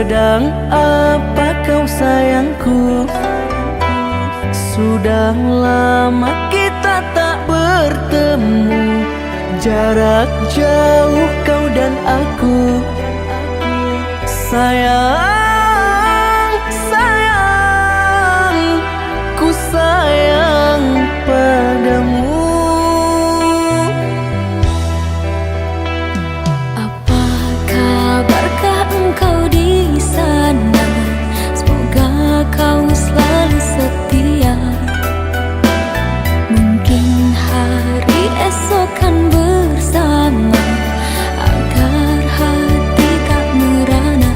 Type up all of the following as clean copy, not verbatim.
Sedang apa kau sayangku? Sudah lama kita tak bertemu, jarak jauh kau dan aku. Sayang, sayang, ku sayang padamu. Apa kabarkah engkau di sana? Semoga kau selalu setia. Mungkin hari esok kan bersama, agar hati tak merana.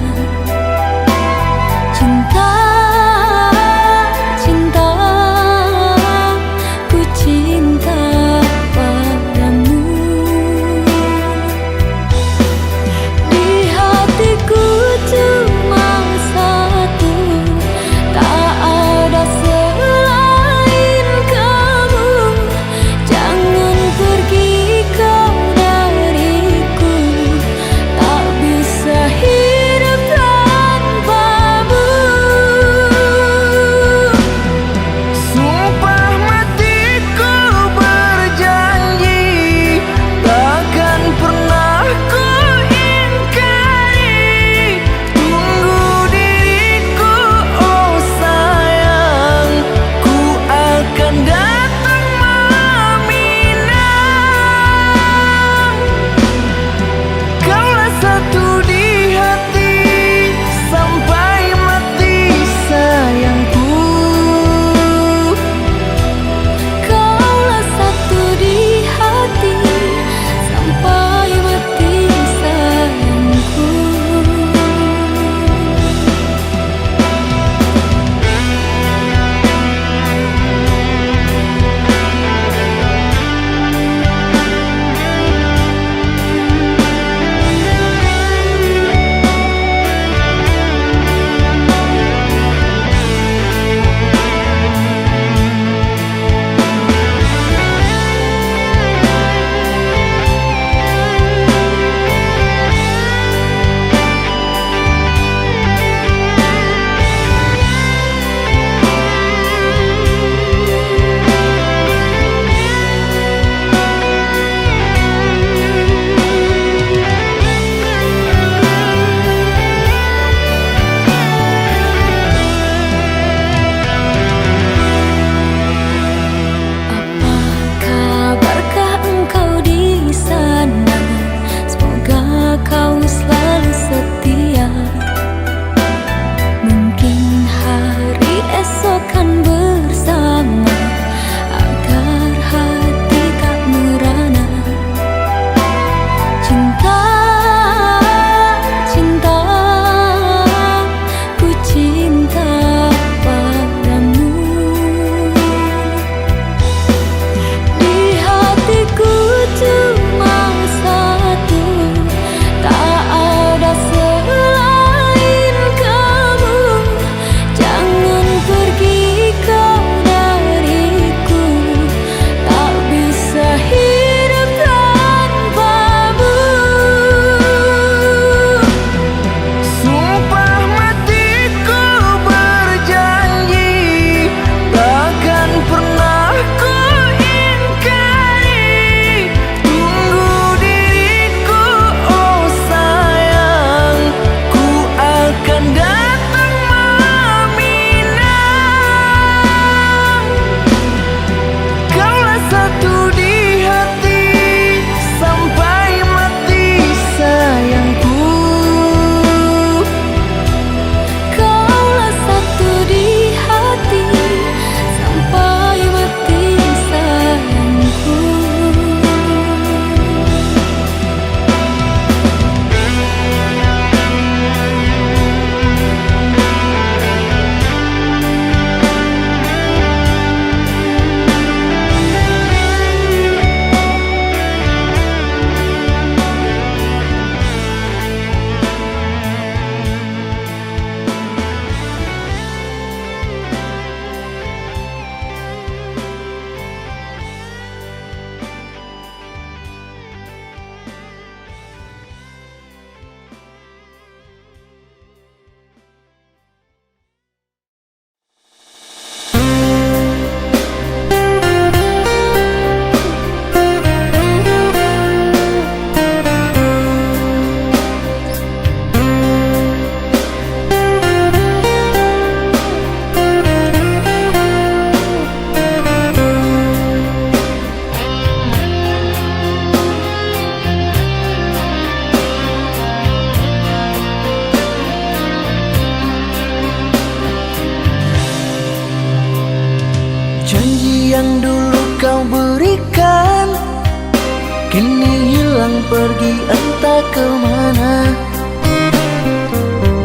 pergi entah kemana.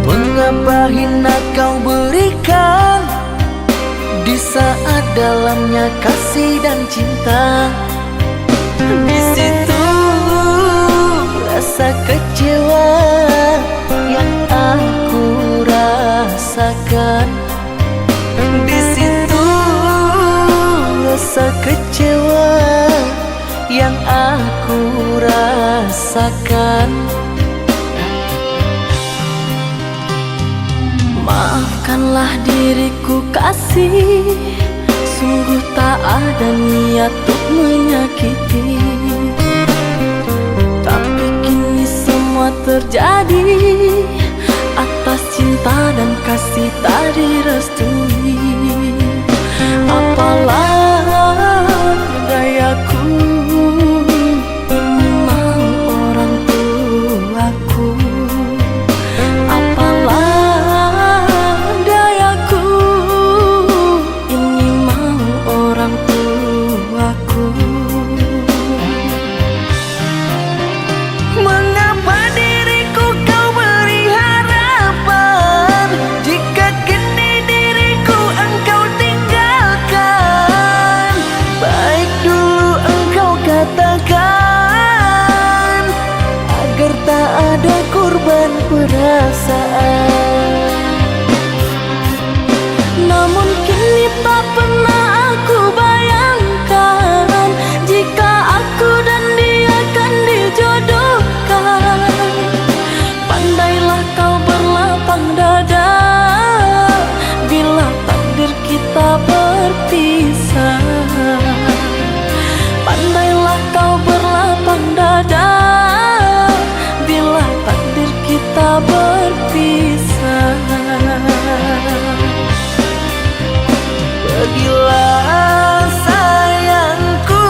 Mengapa hina kau berikan di saat dalamnya kasih dan cinta? Di situ rasa kecewa yang aku rasakan. Di situ rasa kecewa yang aku rasakan. Maafkanlah diriku kasih, sungguh tak ada niat untuk menyakiti. Tapi kini semua terjadi atas cinta dan kasih tak direstui. Apalah dayaku, ini mau orang tuaku. Apalah dayaku, ini mau orang tuaku. Mengapa diriku kau beri harapan jika kini diriku engkau tinggalkan? Baik dulu engkau katakan agar tak ada korban perasaan. Namun kini tak pernah aku bayangkan jika aku dan dia akan dijodohkan. Pandailah kau berlapang dada bila takdir kita berpisah. Pandailah kau berlapang dada bila takdir kita berpisah. Pergilah sayangku,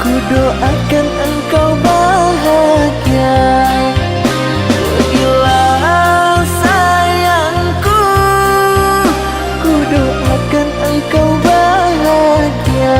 ku doakan engkau bahagia. Pergilah sayangku, ku doakan engkau bahagia.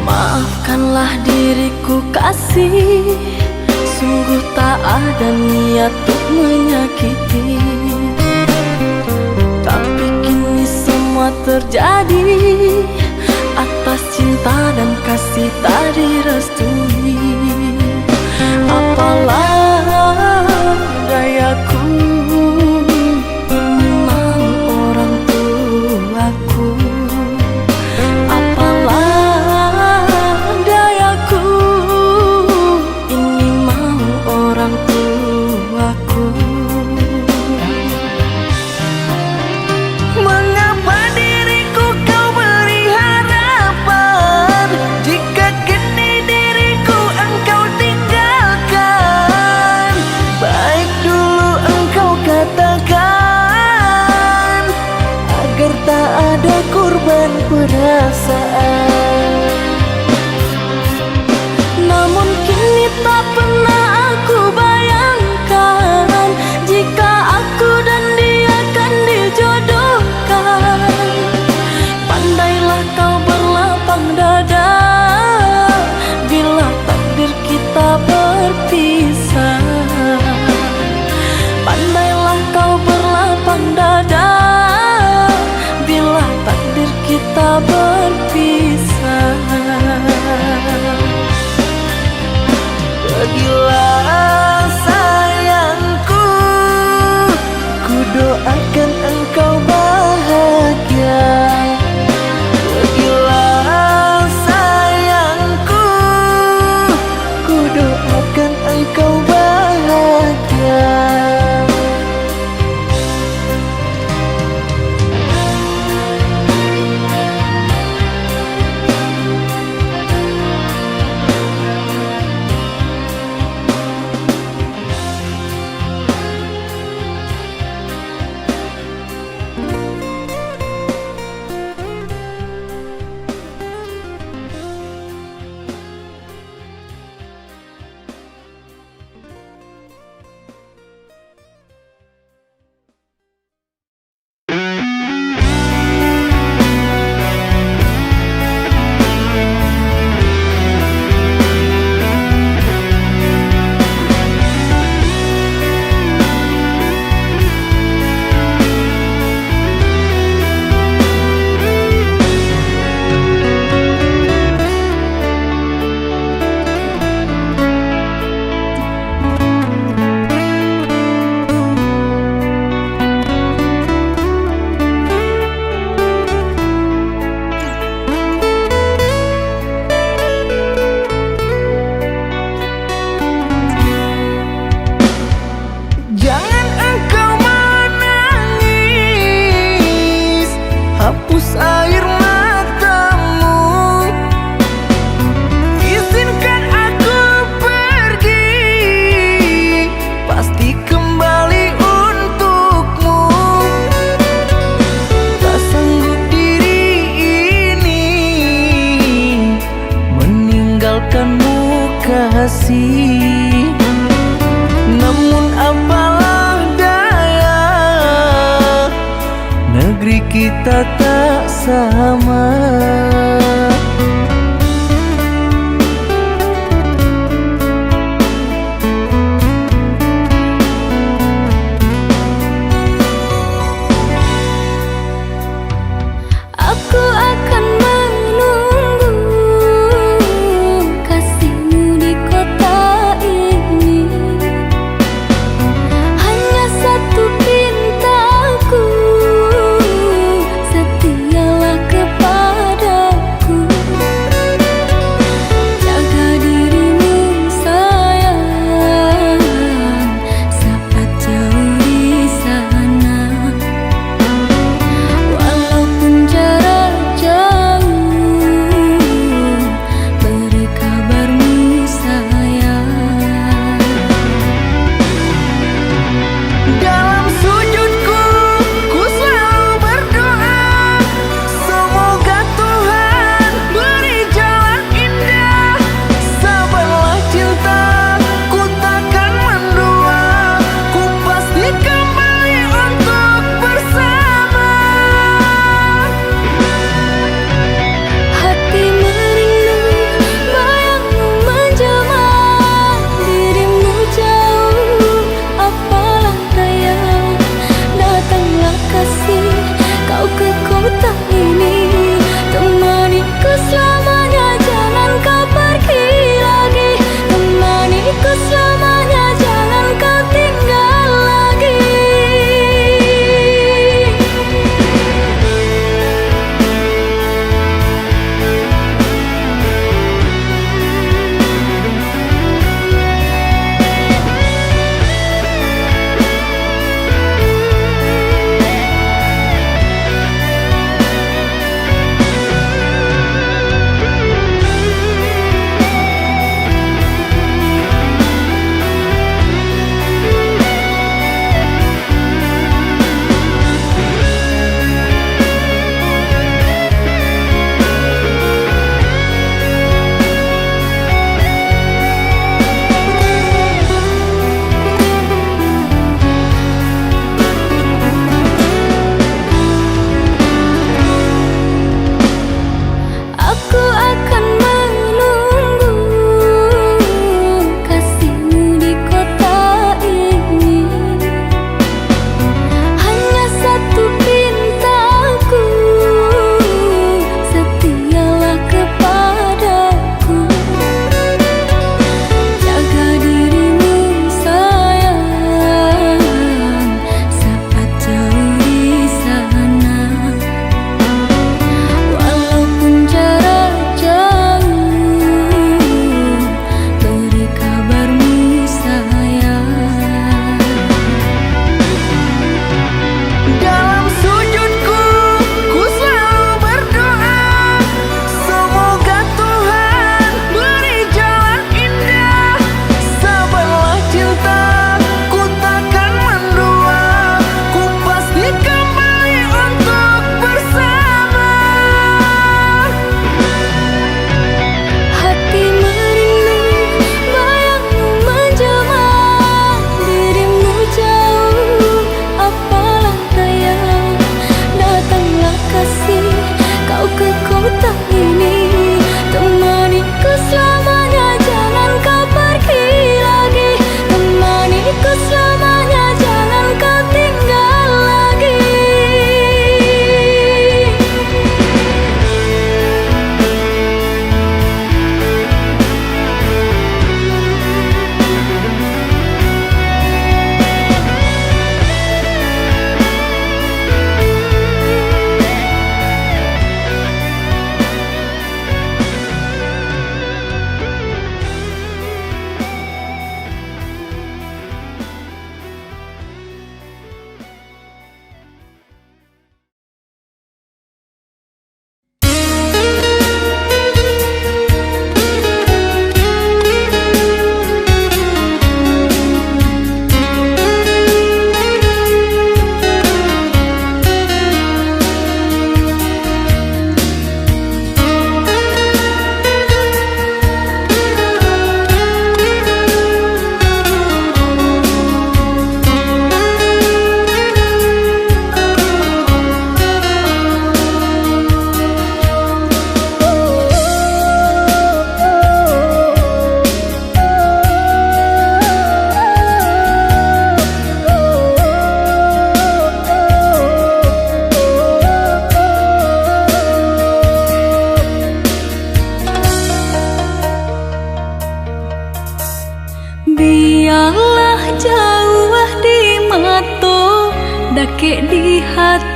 Maafkanlah diriku kasih, sungguh tak ada niat untuk menyakiti. Tapi kini semua terjadi atas cinta dan kasih tak direstui. Apalah dayaku, ini mau orang tuaku. Apalah dayaku, ini mau orang tuaku. Mengapa diriku kau beri harapan jika kini diriku engkau tinggalkan? Baik dulu engkau katakan agar tak ada korban perasaan. Namun kini tak pernah aku bayangkan jika aku dan dia akan dijodohkan. Pandailah kau berlapang dada bila takdir kita berpisah. Pandailah kau berlapang dada bila takdir kita berpisah. hapus air matamu. Izinkan aku pergi, pasti kembali untukmu. Tak sanggup diri ini meninggalkanmu kasih. Namun apalah daya, negeri kita tak sama. Aku akan menunggu kasihmu di kota ini. Hanya satu pintaku, setialah kepadaku. Jaga dirimu sayang, saat jauh di sana. Walaupun jarak jauh, beri kabarmu sayang. Dalam sujudku, ku selalu berdoa, semoga Tuhan beri jalan indah. Sabarlah cinta, ku takkan mendua, ku pasti kembali untuk bersama. Hati merindu, bayangmu menjelma, dirimu jauh, apalah daya. Datanglah kasih, kau ke kota ini, temaniku selamanya, jangan kau pergi lagi. Temaniku selamanya, jangan kau tinggal lagi.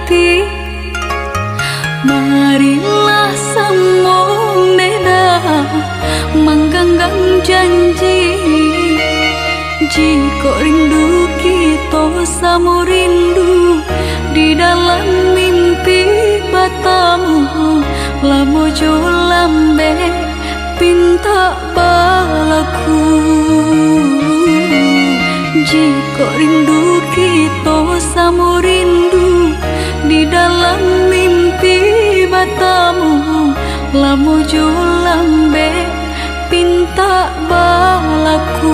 hati. Marilah sambung beda menggenggam janji. Jika rindu kita sama rindu di dalam mimpi batamu, lamo jo lambe pinta balaku. Jika rindu kita sama rindu di dalam mimpi batamu, lamo jo lambe pinta balaku.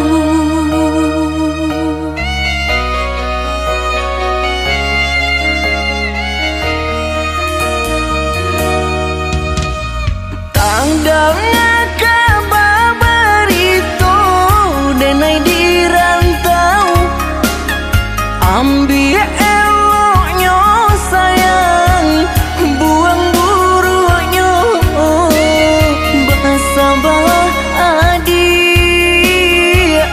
Tanggalnya kabar itu denai di rantau, ambil eloknya sayang, buang buruknya. Basabah adik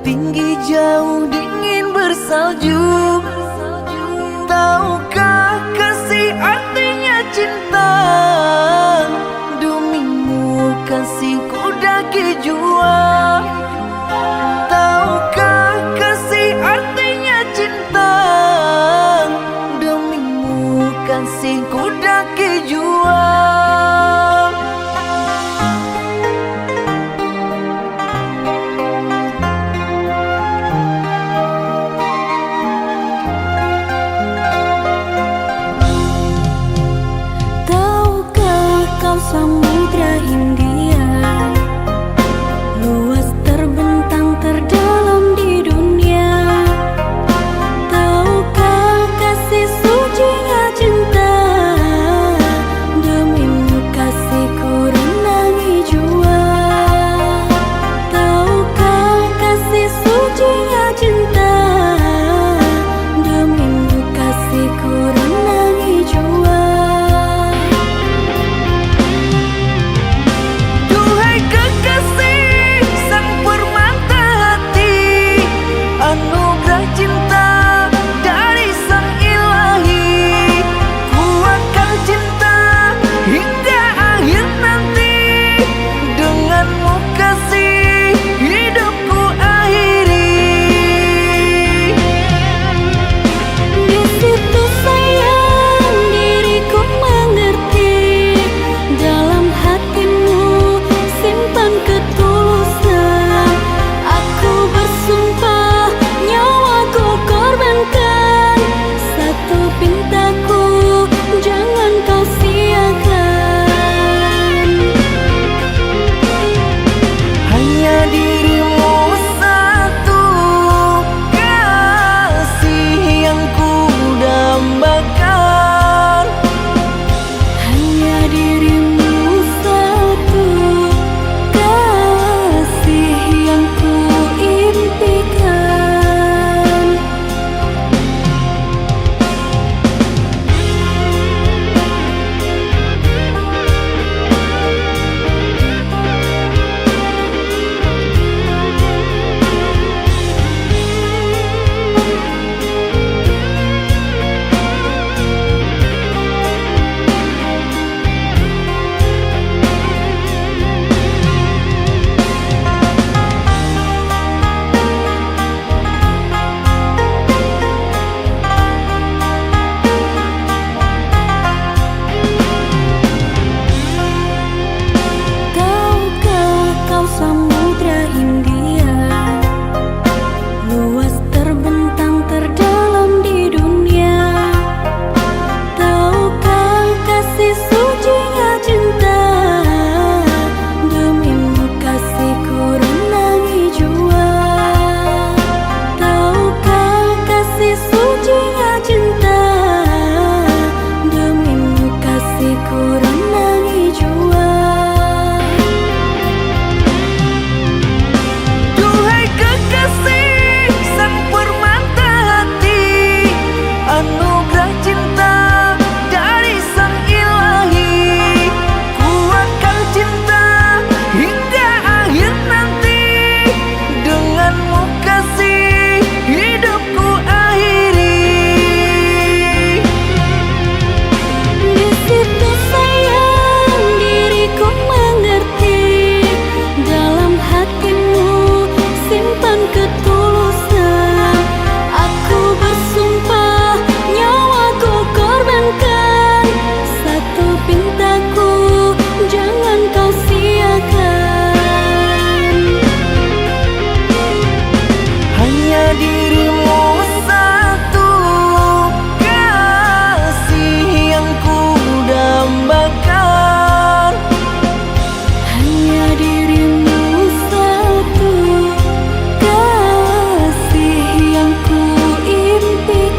tinggi jauh dingin bersalju. Tahukah kasih artinya cinta? Demimu kasihku daki jua. Tahukah kasih artinya cinta? Demimu kasihku daki jua. Samudra Hindia luas terbentang terdalam di dunia. Tahukah kasih sucinya cinta? Demimu kasihku renangi jua. Tahukah kasih sucinya cinta? Demimu kasihku renangi jua. Anugerah cinta dari sang ilahi, kuatkan cinta hingga akhir nanti. Denganmu kasih hidupku akhiri. Di situ sayang diriku mengerti, dalam hatimu simpan ketulusan. Aku bersumpah nyawaku korbankan, satu pintaku jangan kau siakan. Hanya dirimu satu kasih yang ku dambakan. Hanya dirimu satu kasih yang ku impikan. Tahukah kau Samudra Hindia luas terbentang terdalam di dunia. Tahukah kasih sucinya cinta? Demimu kasihku renangi jua. Tahukah kasih sucinya cinta? Demimu kasihku renangi jua. Duhai kekasih sang permata hati, anugerah cinta dari sang ilahi, kuatkan cinta hingga akhir nanti. Denganmu kasih hidupku akhiri. Di situ sayang diriku mengerti, dalam hatimu simpan ketulusan. Aku bersumpah nyawaku korbankan, satu pintaku jangan kau siakan. Hanya dirimu satu kasih yang ku dambakan. Hanya dirimu satu kasih yang ku impikan.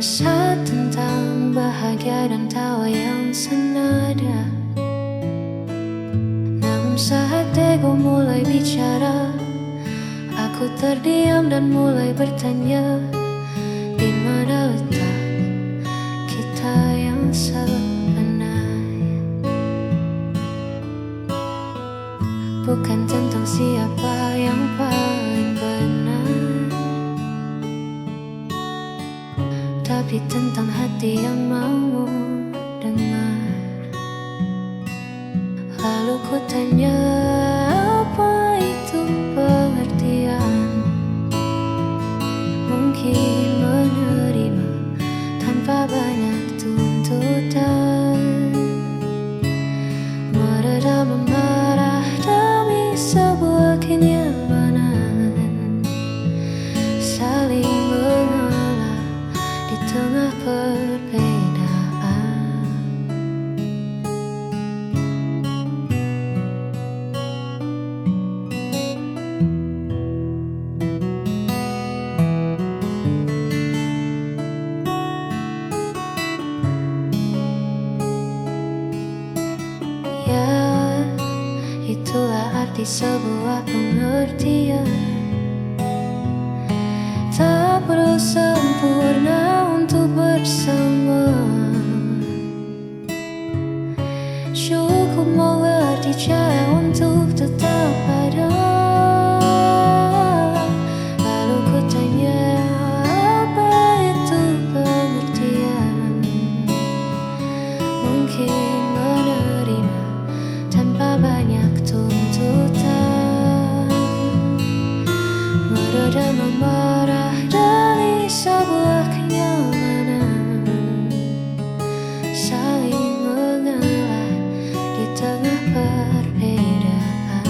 Rasa tentang bahagia dan tawa yang senada. Namun saat ego mulai bicara, aku terdiam dan mulai bertanya, di mana letak kita yang sebenarnya? Bukan tentang siapa yang paling benar, tapi tentang hati yang mau dengar. Lalu ku tanya, apa itu pengertian? Mungkin menerima tanpa banyak tuntutan, meredam amarah demi sebuah kenyamanan, saling mengalah di tengah perbedaan. Ya, itulah arti sebuah pengertian. Tak perlu sempurna untuk bersama, cukup mengerti cara untuk tetap ada. Lalu ku tanya, apa itu pengertian? Mungkin menerima tanpa banyak tuntutan, meredam amarah demi sebuah kenyamanan, saling mengalah di tengah perbedaan.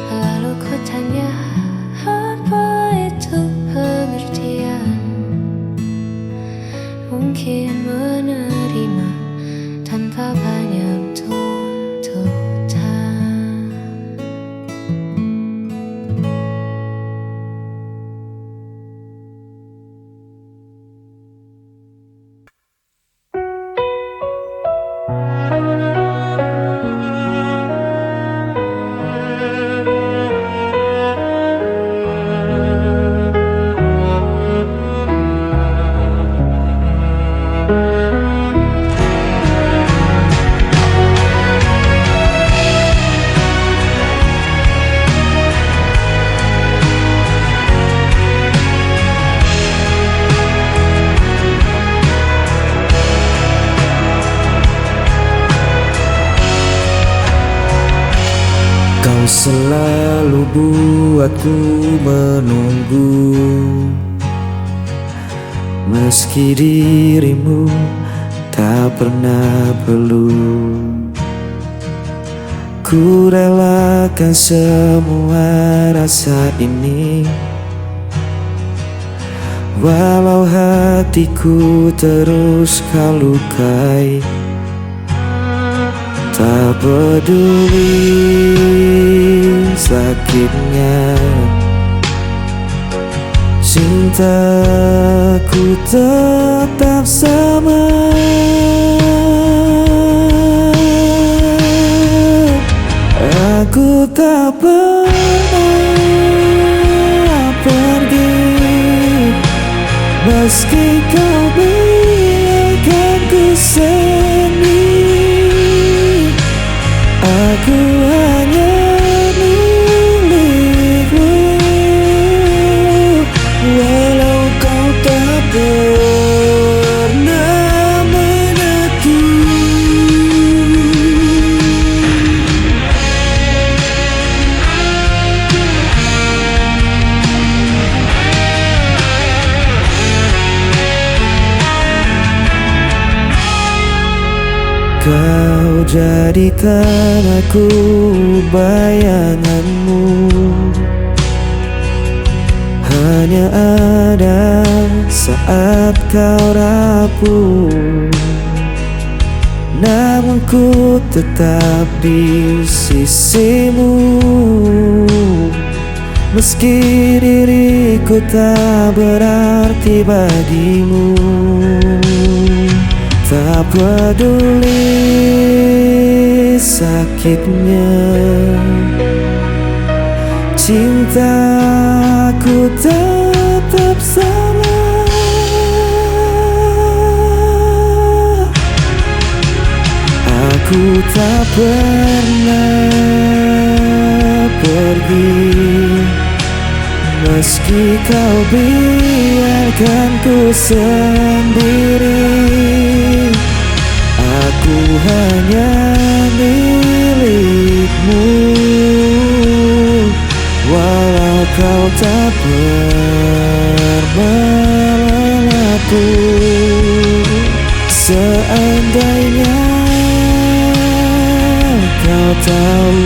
Lalu ku tanya, apa itu pengertian? Mungkin menerima tanpa banyak tuntutan. Kau selalu buatku menunggu, meski dirimu tak pernah perlu. Ku relakan semua rasa ini, walau hatiku terus kau lukai. Tak peduli sakitnya, cintaku tetap sama. Aku tak pernah pergi, meski kau biarkan ku sendiri. Aku hanya milikmu, walau kau tak pernah mengerti. Kau jadikan aku bayanganmu, hanya ada saat kau rapuh. Namun ku tetap di sisimu, Meski diriku tak berarti bagimu, tak peduli sakitnya, cintaku tetap sama. Aku tak pernah pergi, meski kau biarkan ku sendiri. Aku hanya milikmu, walau kau tak pernah aku. Seandainya kau tahu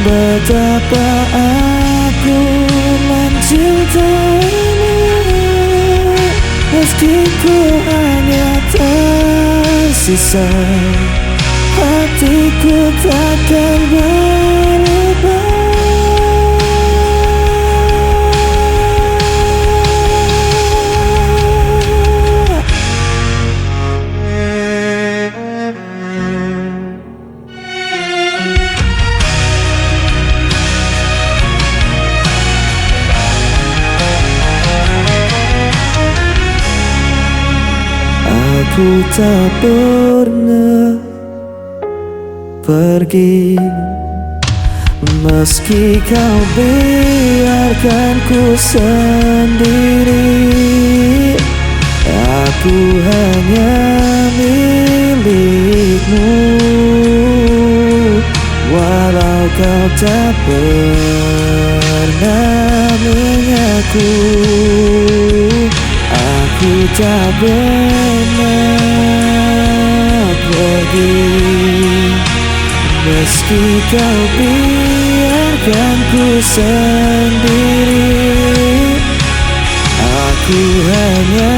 betapa aku mencintaimu, meski ku hanya tersisa, hatiku takkan berubah. Aku tak pernah pergi, meski kau biarkan ku sendiri. Aku hanya milikmu, walau kau tak pernah mengaku. Aku tak pernah pergi, meski kau biarkan ku sendiri. Aku hanya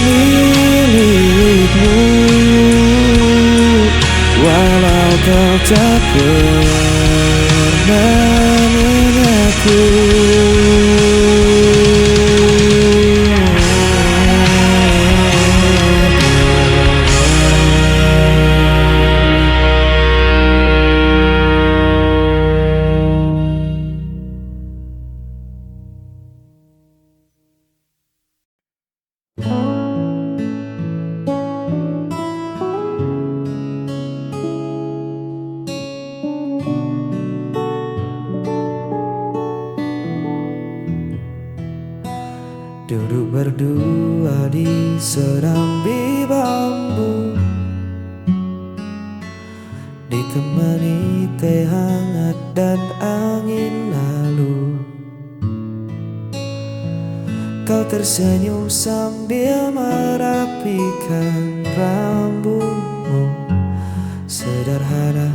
milikmu, walau kau tak pernah mengaku. Duduk berdua di serambi bambu, ditemani teh hangat dan angin lalu. Kau tersenyum sambil merapikan rambutmu, sederhana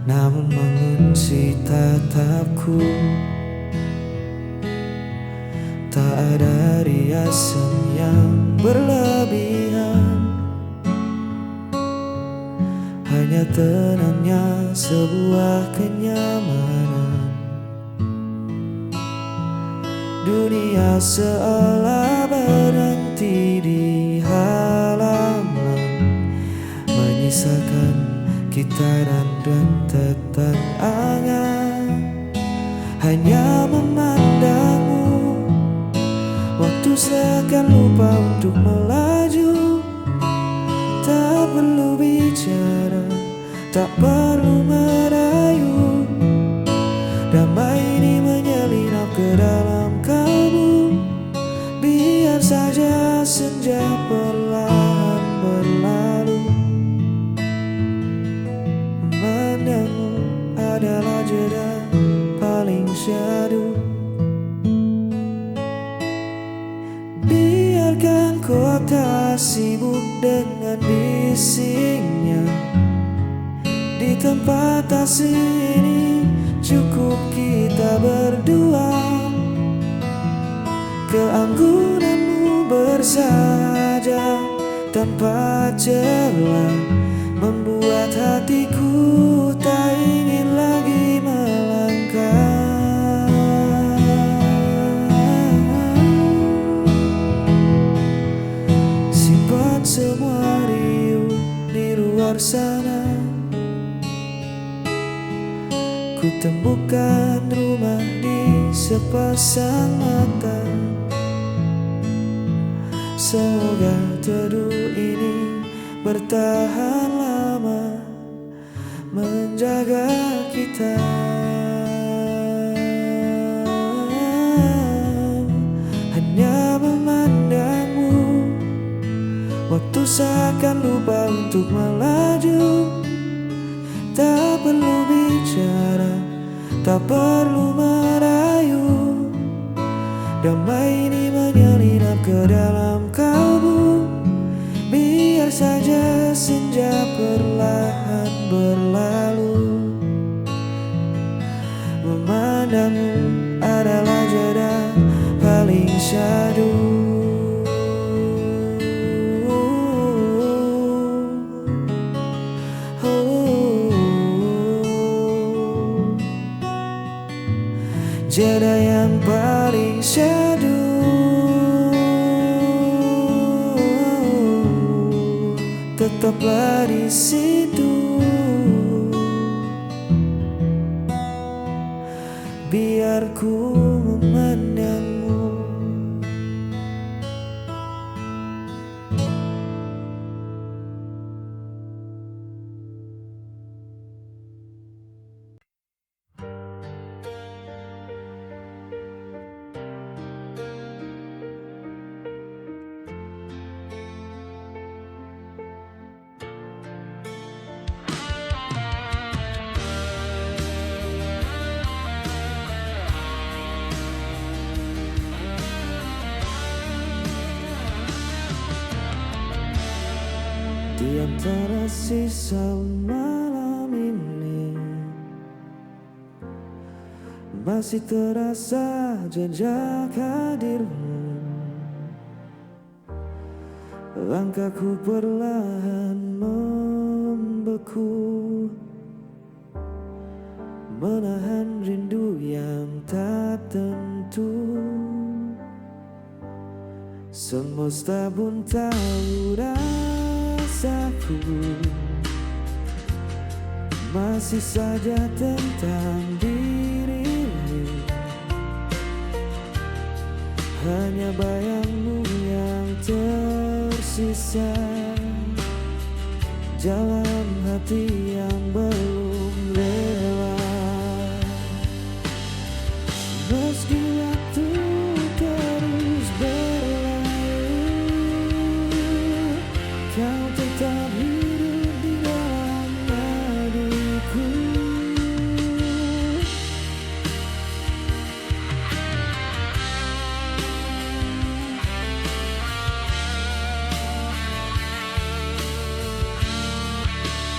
namun mengunci tatapku. Tak ada riasan yang berlebihan, hanya tenangnya sebuah kenyamanan. Dunia seolah berhenti di halaman, menyisakan kita dan rentetan angan. Hanya memandangmu, waktu seakan lupa untuk melaju. Tak perlu bicara, tak perlu merayu. Damai ini menyelinap ke dalam kalbu. Biar saja senja perlahan berlalu. Memandangmu adalah jeda paling syahdu. Biarkan kota sibuk dengan bisingnya. Di tempat asing ini cukup kita berdua. Keanggunanmu bersahaja tanpa celah, membuat hatiku tak ingin lagi melangkah. pasang mata. Semoga teduh ini bertahan lama, menjaga kita. Hanya memandangmu, waktu seakan lupa untuk melaju. Tak perlu bicara, tak perlu merayu. Damai ini menyelinap ke dalam kalbu. Biar saja senja perlahan berlalu. Memandangmu adalah jeda paling syahdu. Jeda yang paling syahdu. Tetaplah di situ, biar ku memandangmu. Di antara sisa malam ini masih terasa jejak hadirmu. Langkahku perlahan membeku, menahan rindu yang tak tentu. Semesta pun tahu rasaku, masih saja tentang dirimu. Hanya bayangmu yang tersisa, jalan hati yang belum rela. Meski waktu terus berlalu, kau tetap hidup di dalam hatiku.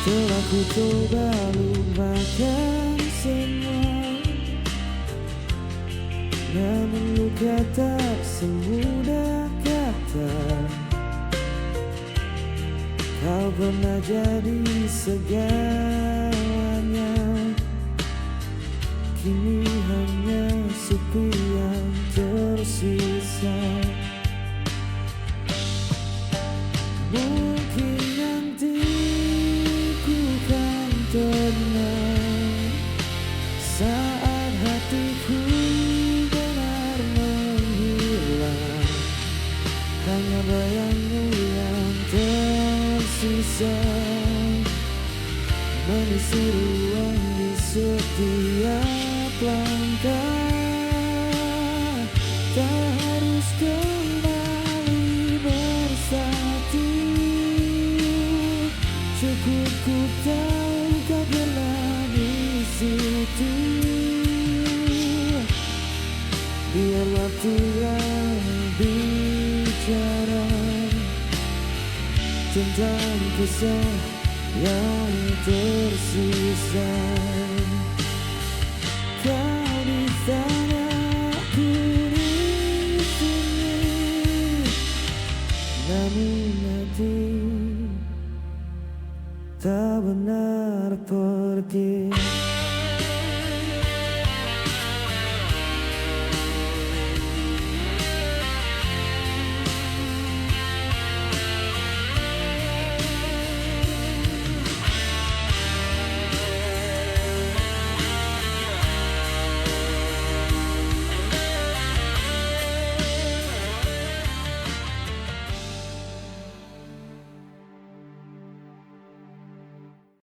Telah ku coba lupakan semua, namun luka tak semudah kata. Kau pernah jadi segalanya, kini hanya sepi yang tersisa. Mungkin nanti ku kan tenang saat hatiku benar menghilang. Hanya bayangmu yang tersisa mengisi ruang di setiap langkah. Tak harus kembali bersatu, cukup ku tahu kau pernah di situ. Biar waktu yang bicara tentang kisah yang tersisa.